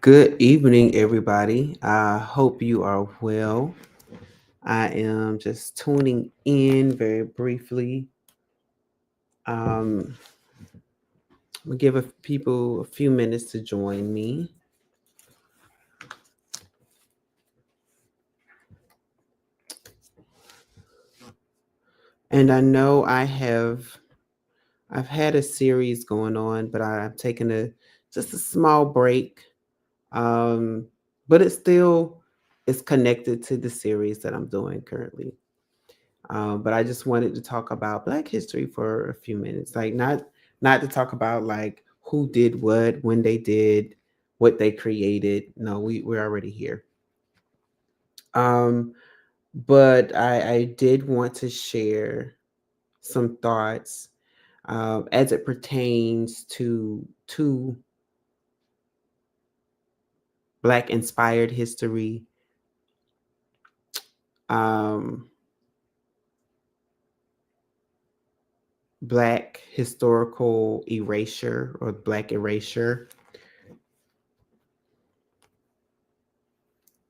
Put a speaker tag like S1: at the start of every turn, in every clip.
S1: Good evening, everybody. I hope you are well. I am just tuning in very briefly. Um, we'll give people a few minutes to join me. And I know I've had a series going on, but I've taken just a small break. Um, but it still is connected to the series that I'm doing currently. But I just wanted to talk about Black history for a few minutes, like not to talk about like who did what, when they did, what they created. No, we're already here. Um, but I did want to share some thoughts as it pertains to Black inspired history. Um, Black historical erasure or Black erasure.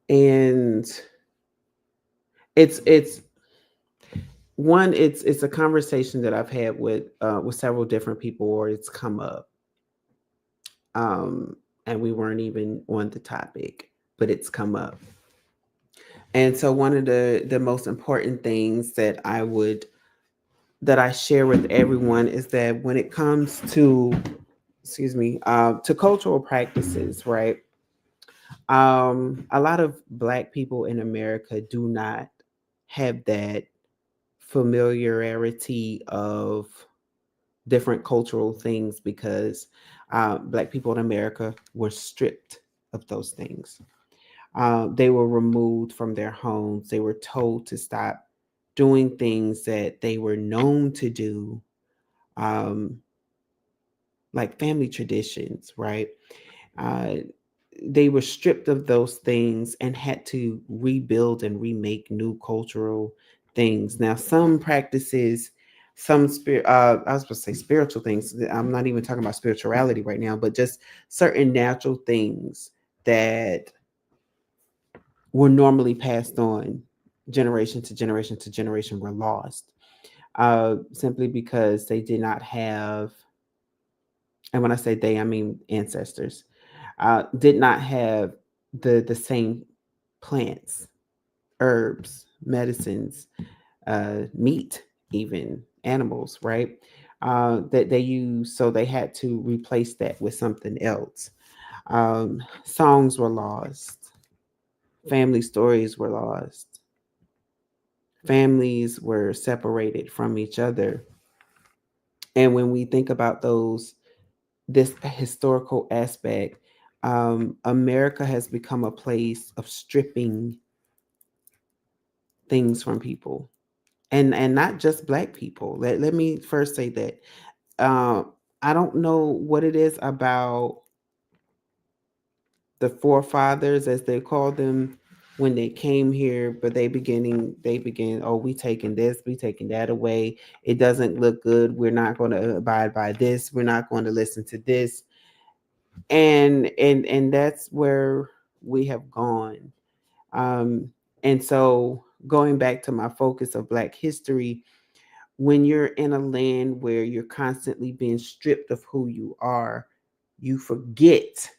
S1: And it's one, it's a conversation that I've had with several different people, or it's come up, um and we weren't even on the topic, but it's come up. And so one of the most important things that I share with everyone is that when it comes to, excuse me, to cultural practices, right? A lot of Black people in America do not have that familiarity of different cultural things because Black people in America were stripped of those things. They were removed from their homes. They were told to stop doing things that they were known to do, um, like family traditions, right? Uh, they were stripped of those things and had to rebuild and remake new cultural things. Now, some practices, some spirit, I was supposed to say spiritual things. I'm not even talking about spirituality right now, but just certain natural things that were normally passed on generation to generation to generation were lost, simply because they did not have, and when I say they, I mean ancestors, did not have the same plants, herbs, medicines, meat, even animals, right? That they use, so they had to replace that with something else. Songs were lost, family stories were lost, families were separated from each other. And when we think about this historical aspect, America has become a place of stripping things from people, and not just Black people. Let me first say that uh, I don't know what it is about the forefathers, as they call them, when they came here, but they began, oh, we taking this, we taking that away. It doesn't look good. We're not going to abide by this. We're not going to listen to this. And that's where we have gone. Um, and so going back to my focus of Black history, when you're in a land where you're constantly being stripped of who you are, you forget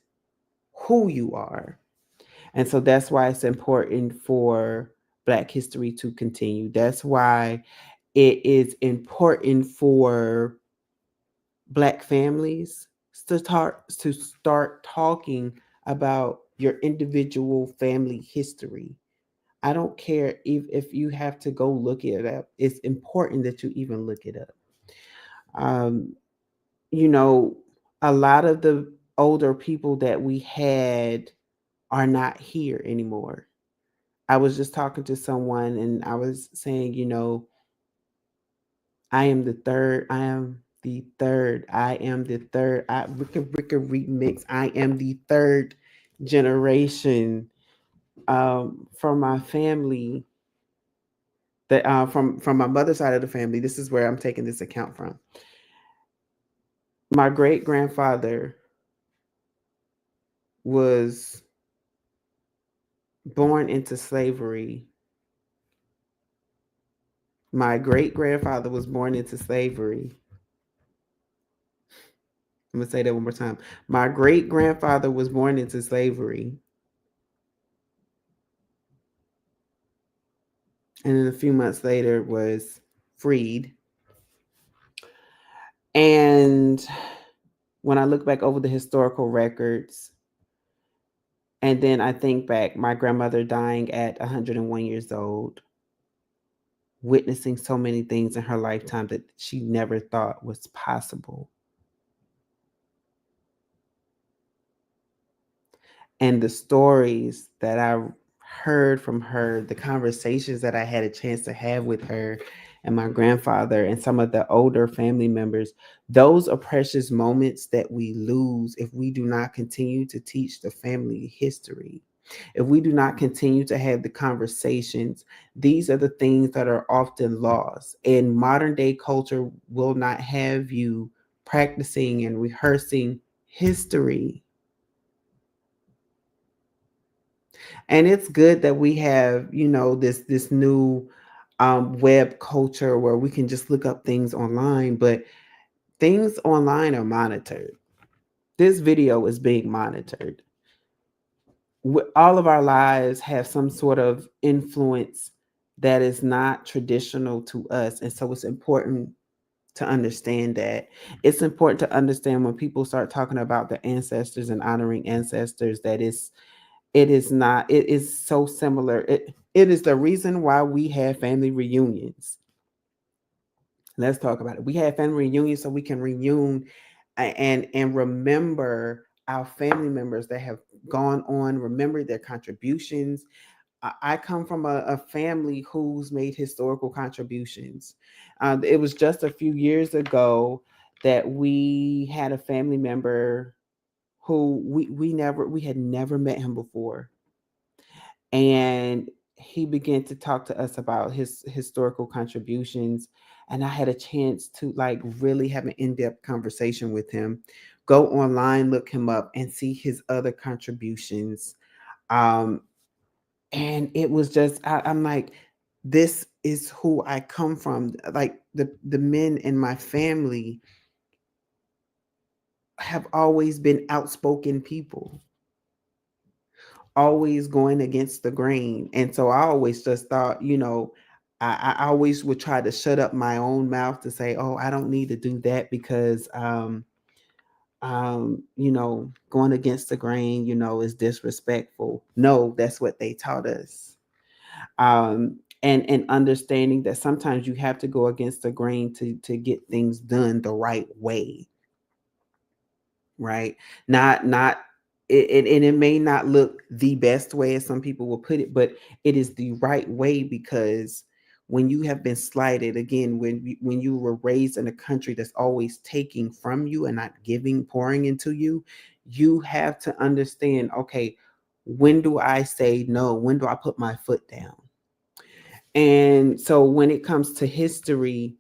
S1: who you are. And so that's why it's important for Black history to continue. That's why it is important for Black families to start talking about your individual family history. I don't care if you have to go look it up. It's important that you even look it up. Um, you know, a lot of the older people that we had are not here anymore. I was just talking to someone and I was saying, I am the third. I am the third. I am the third. Ricka remix. I am the third generation from my family, that from my mother's side of the family. This is where I'm taking this account from. My great grandfather was born into slavery. My great grandfather was born into slavery. I'm going to say that one more time. My great grandfather was born into slavery. And then a few months later was freed. And when I look back over the historical records, and then I think back, my grandmother dying at 101 years old, witnessing so many things in her lifetime that she never thought was possible. And the stories that I heard from her, the conversations that I had a chance to have with her and my grandfather and some of the older family members, those are precious moments that we lose if we do not continue to teach the family history. If we do not continue to have the conversations, these are the things that are often lost. And modern day culture will not have you practicing and rehearsing history. And it's good that we have, this new web culture where we can just look up things online, but things online are monitored. This video is being monitored. All of our lives have some sort of influence that is not traditional to us, and so it's important to understand that. It's important to understand when people start talking about the ancestors and honoring ancestors, that it is not, it is so similar. It is the reason why we have family reunions. Let's talk about it. We have family reunions so we can reunion and remember our family members that have gone on, remember their contributions. I come from a family who's made historical contributions. It was just a few years ago that we had a family member who we had never met him before, and he began to talk to us about his historical contributions, and I had a chance to like really have an in-depth conversation with him. Go online, look him up, and see his other contributions. um and it was just, I'm like, this is who I come from. Like the men in my family have always been outspoken people, always going against the grain. And so I always just thought, I always would try to shut up my own mouth to say, oh, I don't need to do that because going against the grain, is disrespectful. No, that's what they taught us. And understanding that sometimes you have to go against the grain to get things done the right way, right? Not and it may not look the best way as some people will put it, but it is the right way, because when you have been slighted, again, when you were raised in a country that's always taking from you and not giving, pouring into you, you have to understand, okay, when do I say no? When do I put my foot down? And so when it comes to history,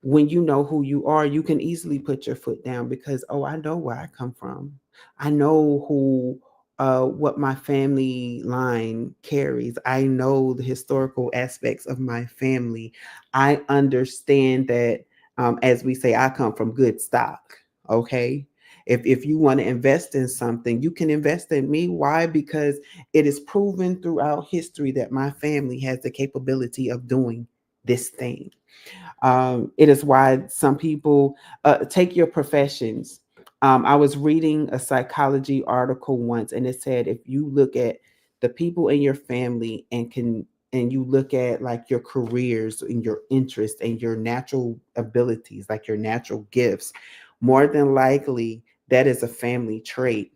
S1: when you know who you are, you can easily put your foot down because, oh, I know where I come from. I know what my family line carries. I know the historical aspects of my family. I understand that, as we say, I come from good stock. Okay. If you want to invest in something, you can invest in me. Why? Because it is proven throughout history that my family has the capability of doing this thing. It is why some people take your professions. I was reading a psychology article once, and it said if you look at the people in your family and you look at like your careers and your interests and your natural abilities, like your natural gifts, more than likely that is a family trait.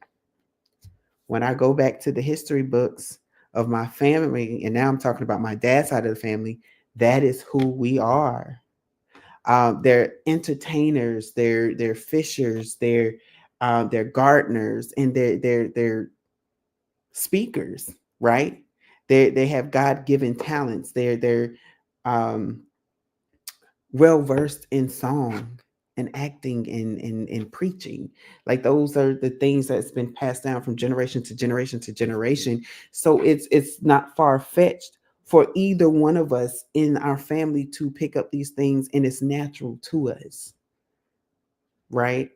S1: When I go back to the history books of my family, and now I'm talking about my dad's side of the family, that is who we are. They're entertainers, they're fishers, they're gardeners, and they're speakers, right? They have God given talents. They're well versed in song. and acting and preaching. Like those are the things that's been passed down from generation to generation to generation. So it's not far fetched for either one of us in our family to pick up these things, and it's natural to us, right?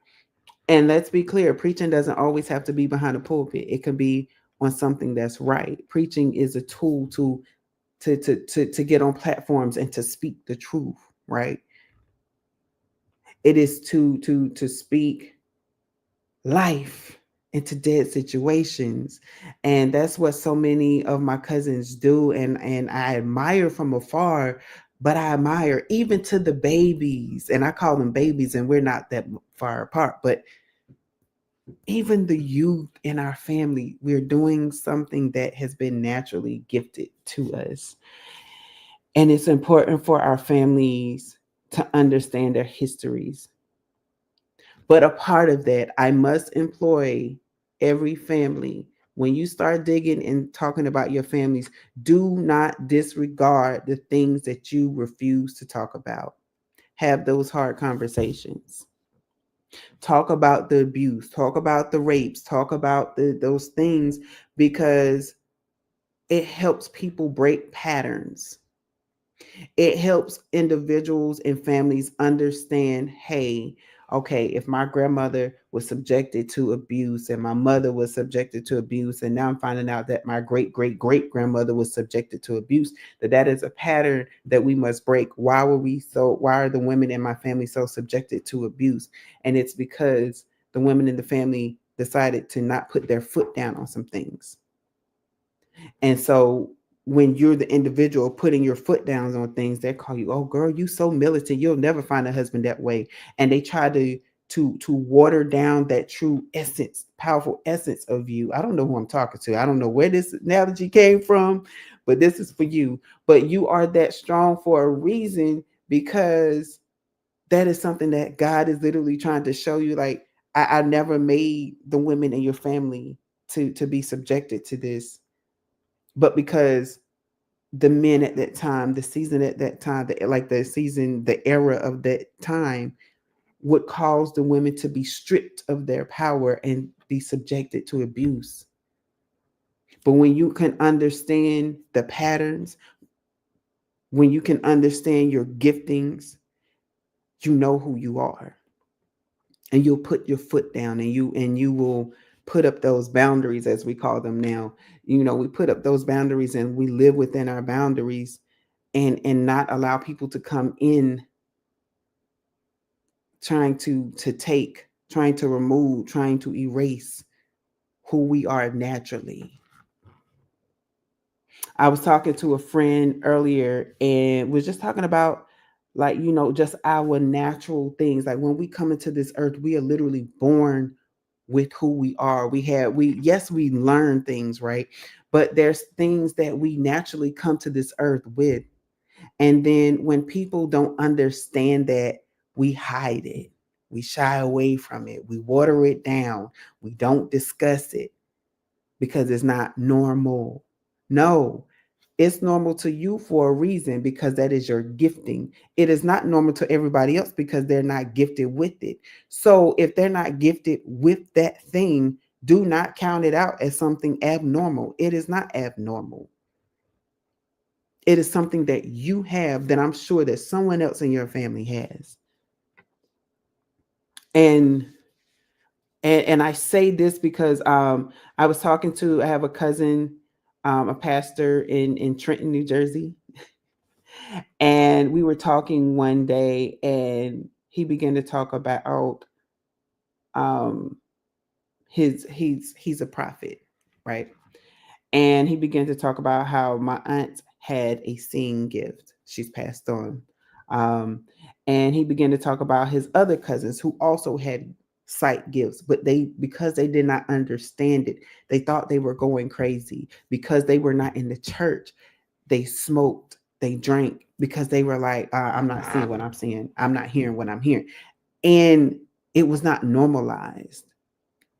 S1: And let's be clear, preaching doesn't always have to be behind a pulpit. It can be on something that's right. Preaching is a tool to get on platforms and to speak the truth, right? It is to speak life into dead situations. And that's what so many of my cousins do. And I admire from afar, but I admire even to the babies. And I call them babies, and we're not that far apart, but even the youth in our family, we're doing something that has been naturally gifted to us. And it's important for our families to understand their histories. But a part of that, I must employ every family. When you start digging and talking about your families, do not disregard the things that you refuse to talk about. Have those hard conversations. Talk about the abuse, talk about the rapes, talk about those things, because it helps people break patterns. It helps individuals and families understand, hey, okay, if my grandmother was subjected to abuse and my mother was subjected to abuse, and now I'm finding out that my great great great grandmother was subjected to abuse, that is a pattern that we must break. Why are the women in my family so subjected to abuse? And it's because the women in the family decided to not put their foot down on some things. And so when you're the individual putting your foot down on things, they call you, oh girl, you so militant, you'll never find a husband that way. And they try to water down that true essence, powerful essence of you. I don't know who I'm talking to. I don't know where this analogy came from, but this is for you. But you are that strong for a reason, because that is something that God is literally trying to show you. Like, I never made the women in your family to be subjected to this, but because the men at that time, the season at that time, the season, the era of that time would cause the women to be stripped of their power and be subjected to abuse. But when you can understand the patterns, when you can understand your giftings, you know who you are. And you'll put your foot down, and you will put up those boundaries, as we call them now. We put up those boundaries, and we live within our boundaries, and not allow people to come in trying to take, trying to remove, trying to erase who we are naturally. I was talking to a friend earlier, and we're just talking about, like, just our natural things. Like, when we come into this earth, we are literally born with who we are. Yes, we learn things, right? But there's things that we naturally come to this earth with. And then when people don't understand that, we hide it. We shy away from it. We water it down. We don't discuss it because it's not normal. No, it's normal to you for a reason, because that is your gifting. It is not normal to everybody else because they're not gifted with it. So if they're not gifted with that thing, do not count it out as something abnormal. It is not abnormal. It is something that you have that I'm sure that someone else in your family has. And I say this because I have a cousin, a pastor in Trenton, New Jersey. And we were talking one day, and he began to talk about um he's a prophet, right? And he began to talk about how my aunt had a seeing gift. She's passed on. Um, and he began to talk about his other cousins who also had sight gifts, but because they did not understand it, they thought they were going crazy. Because they were not in the church, they smoked, they drank, because they were like, I'm not seeing what I'm seeing. I'm not hearing what I'm hearing. And it was not normalized.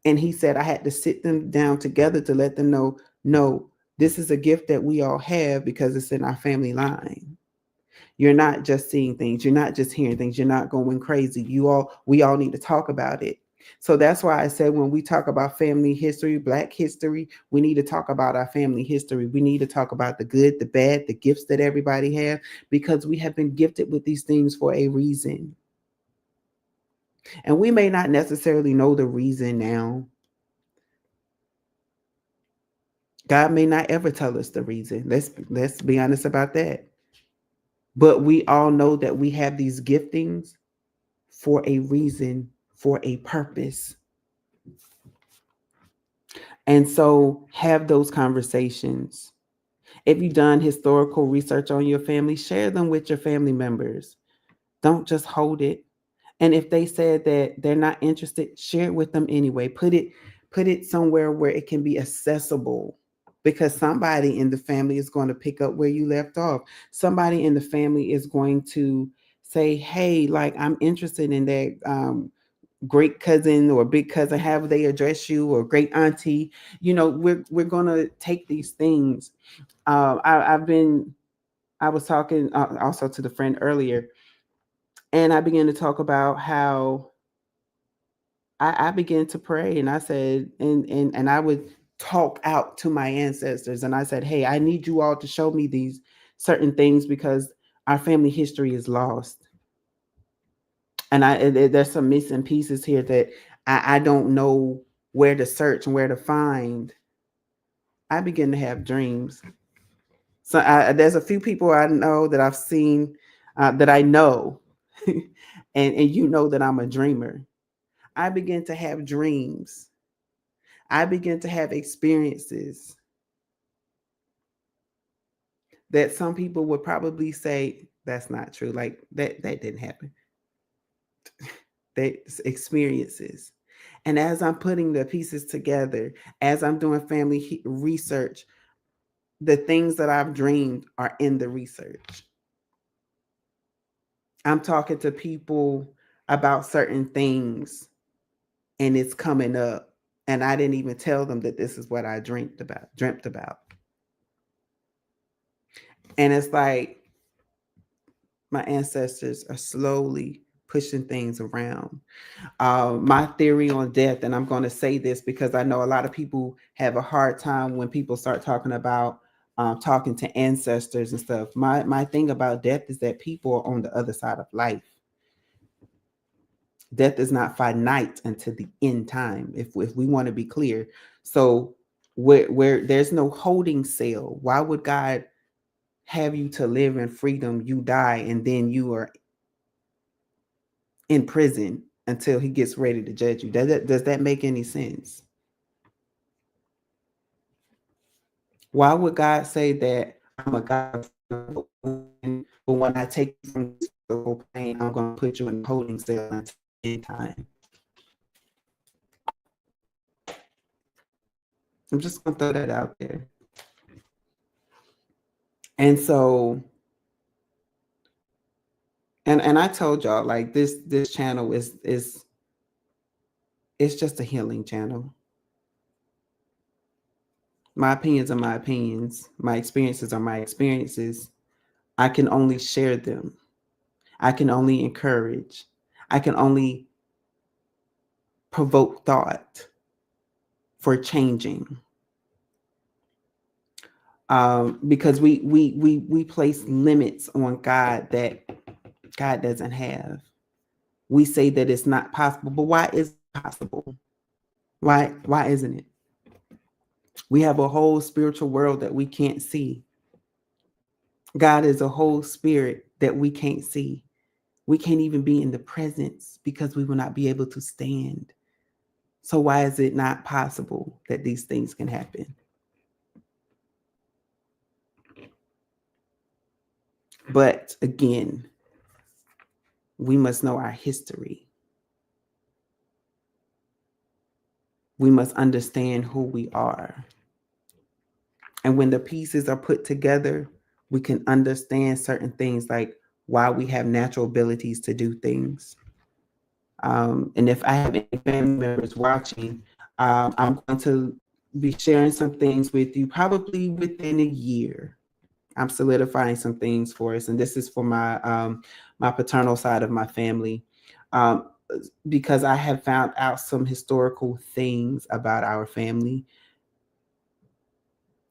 S1: And he said, I had to sit them down together to let them know, no, this is a gift that we all have because it's in our family line. You're not just seeing things. You're not just hearing things. You're not going crazy. We all need to talk about it. So that's why I said when we talk about family history, Black history, we need to talk about our family history. We need to talk about the good, the bad, the gifts that everybody have, because we have been gifted with these things for a reason. And we may not necessarily know the reason now. God may not ever tell us the reason. Let's be honest about that. But we all know that we have these giftings for a reason, for a purpose. And so have those conversations. If you've done historical research on your family, share them with your family members. Don't just hold it. And if they said that they're not interested, share it with them anyway. Put it somewhere where it can be accessible, because somebody in the family is going to pick up where you left off. Somebody in the family is going to say, hey, like, I'm interested in that. Great cousin or big cousin, have they address you, or great auntie. We're gonna take these things. I was talking also to the friend earlier, and I began to talk about how I began to pray, and I said, and I would talk out to my ancestors, and I said, hey, I need you all to show me these certain things, because our family history is lost. And there's some missing pieces here that I don't know where to search and where to find. I begin to have dreams. So there's a few people I know that I've seen, that I know, and you know that I'm a dreamer. I begin to have dreams. I begin to have experiences that some people would probably say that's not true. Like that didn't happen. They experiences. And as I'm putting the pieces together, as I'm doing family research, the things that I've dreamed are in the research. I'm talking to people about certain things, and it's coming up, and I didn't even tell them that this is what I dreamt about. And it's like my ancestors are slowly pushing things around. My theory on death, and I'm going to say this because I know a lot of people have a hard time when people start talking about talking to ancestors and stuff. My thing about death is that people are on the other side of life. Death is not finite until the end time, if we want to be clear. So where there's no holding cell, why would God have you to live in freedom? You die, and then you are in prison until he gets ready to judge you. Does that make any sense? Why would God say that I'm a God, but when I take you from this physical pain, I'm going to put you in a holding cell until the end time? I'm just going to throw that out there. And so, and I told y'all, like, this channel is it's just a healing channel. My opinions are my opinions. My experiences are my experiences. I can only share them. I can only encourage. I can only provoke thought for changing. Because we place limits on God that God doesn't have. We say that it's not possible, but why is it possible? Why isn't it? We have a whole spiritual world that we can't see. God is a whole spirit that we can't see. We can't even be in the presence because we will not be able to stand. So why is it not possible that these things can happen? But again, we must know our history. We must understand who we are. And when the pieces are put together, we can understand certain things, like why we have natural abilities to do things. And if I have any family members watching, I'm going to be sharing some things with you probably within a year. I'm solidifying some things for us, and this is for my paternal side of my family, um, because I have found out some historical things about our family.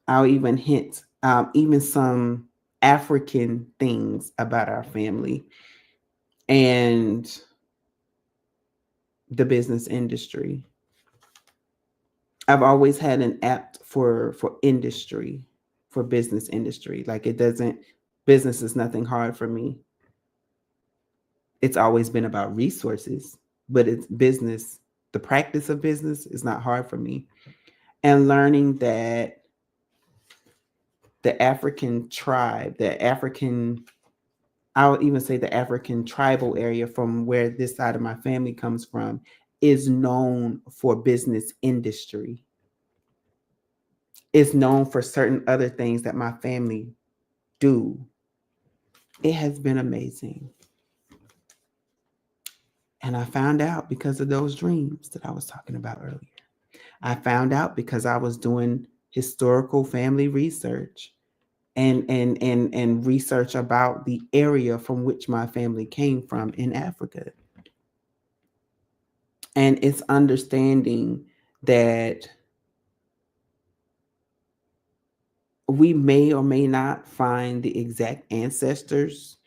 S1: I'll even hint, even some African things about our family and the business industry. I've always had an apt for industry, for business industry. Like it doesn't business is nothing hard for me. It's always been about resources, but it's business. The practice of business is not hard for me. And learning that the African tribe, the African, I'll even say the African tribal area from where this side of my family comes from is known for business industry. It's known for certain other things that my family do. It has been amazing. And I found out because of those dreams that I was talking about earlier. I found out because I was doing historical family research and research about the area from which my family came from in Africa. And it's understanding that we may or may not find the exact ancestors,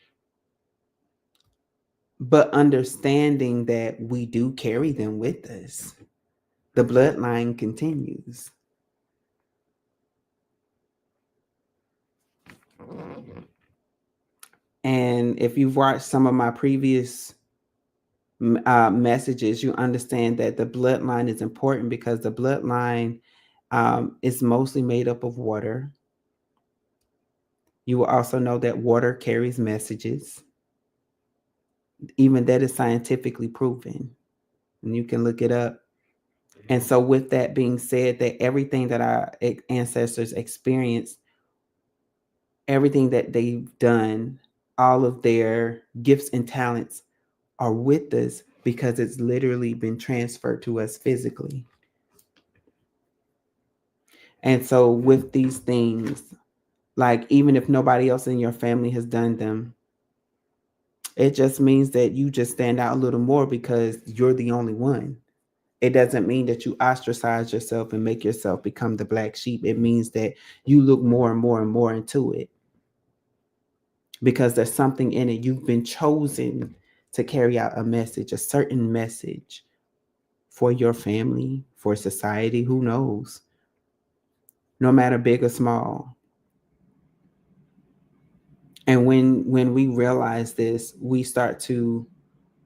S1: but understanding that we do carry them with us. The bloodline continues. And if you've watched some of my previous messages, you understand that the bloodline is important because the bloodline is mostly made up of water. You will also know that water carries messages. Even that is scientifically proven, and you can look it up. And so, with that being said, that everything that our ancestors experienced, everything that they've done, all of their gifts and talents are with us because it's literally been transferred to us physically. And so, with these things, like even if nobody else in your family has done them, it just means that you just stand out a little more because you're the only one. It doesn't mean that you ostracize yourself and make yourself become the black sheep. It means that you look more and more and more into it because there's something in it. You've been chosen to carry out a message, a certain message for your family, for society, who knows, no matter big or small. And when we realize this, we start to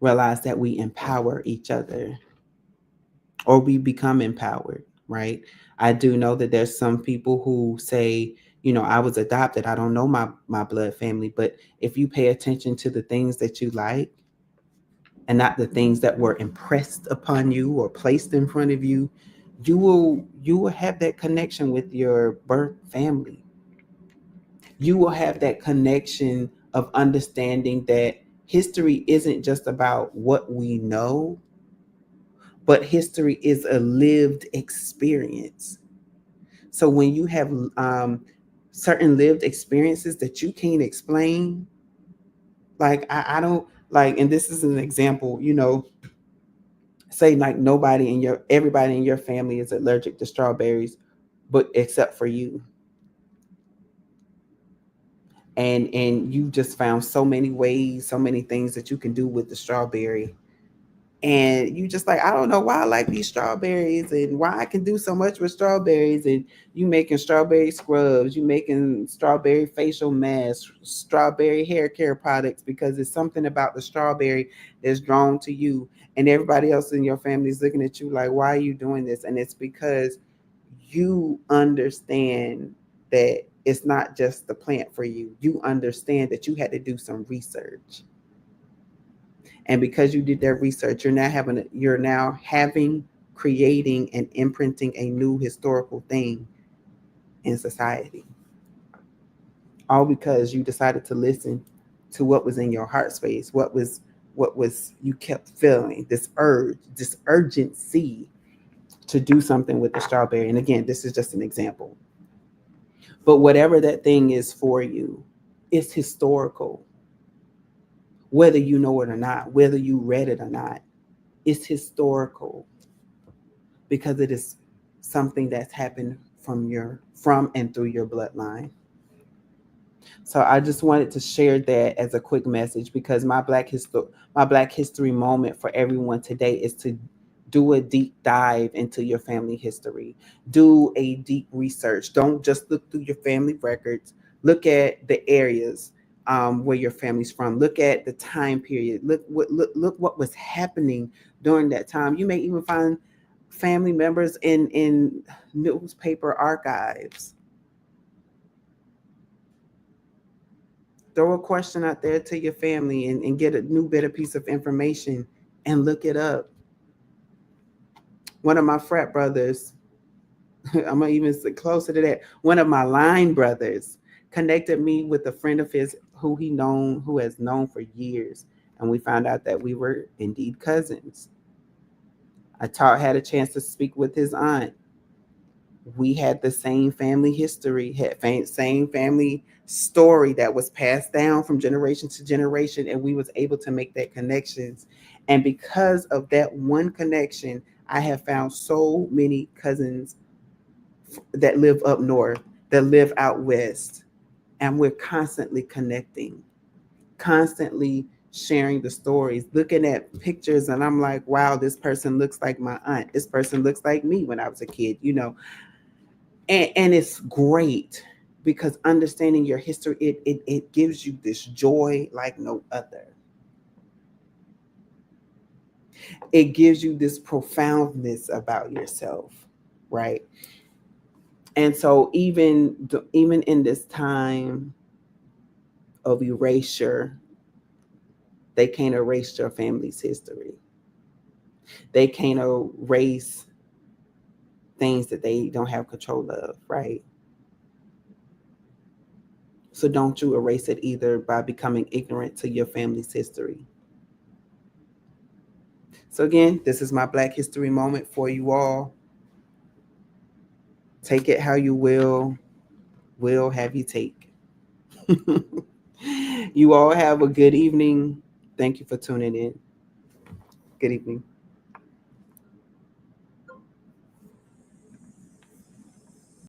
S1: realize that we empower each other or we become empowered, right? I do know that there's some people who say, I was adopted. I don't know my blood family, but if you pay attention to the things that you like and not the things that were impressed upon you or placed in front of you, you will have that connection with your birth family. You will have that connection of understanding that history isn't just about what we know, but history is a lived experience. So when you have certain lived experiences that you can't explain, like I don't like, and this is an example, say like everybody in your family is allergic to strawberries, but except for you. And you just found so many ways, so many things that you can do with the strawberry. And you just like, I don't know why I like these strawberries and why I can do so much with strawberries. And you making strawberry scrubs, you making strawberry facial masks, strawberry hair care products, because it's something about the strawberry that's drawn to you. And everybody else in your family is looking at you like, why are you doing this? And it's because you understand that it's not just the plant for you. You understand that you had to do some research. And because you did that research, you're now having creating and imprinting a new historical thing in society. All because you decided to listen to what was in your heart space, what was you kept feeling, this urge, this urgency to do something with the strawberry. And again, this is just an example. But whatever that thing is for you, it's historical, whether you know it or not, whether you read it or not. It's historical because it is something that's happened from and through your bloodline. So I just wanted to share that as a quick message because my Black History moment for everyone today is to do a deep dive into your family history. Do a deep research. Don't just look through your family records. Look at the areas where your family's from. Look at the time period. Look what was happening during that time. You may even find family members in newspaper archives. Throw a question out there to your family and get a new better piece of information and look it up. One of my frat brothers, I'm gonna even sit closer to that. One of my line brothers connected me with a friend of his who has known for years, and we found out that we were indeed cousins. Had a chance to speak with his aunt. We had the same family history, same family story that was passed down from generation to generation, and we was able to make that connections. And because of that one connection, I have found so many cousins that live up north, that live out west, and we're constantly connecting, constantly sharing the stories, looking at pictures, and I'm like, wow, this person looks like my aunt. This person looks like me when I was a kid, and it's great because understanding your history, it gives you this joy like no other. It gives you this profoundness about yourself, right? And so even in this time of erasure, they can't erase your family's history. They can't erase things that they don't have control of, right? So don't you erase it either by becoming ignorant to your family's history. So again, this is my Black History moment for you all. Take it how you will have you take. You all have a good evening. Thank you for tuning in. Good evening.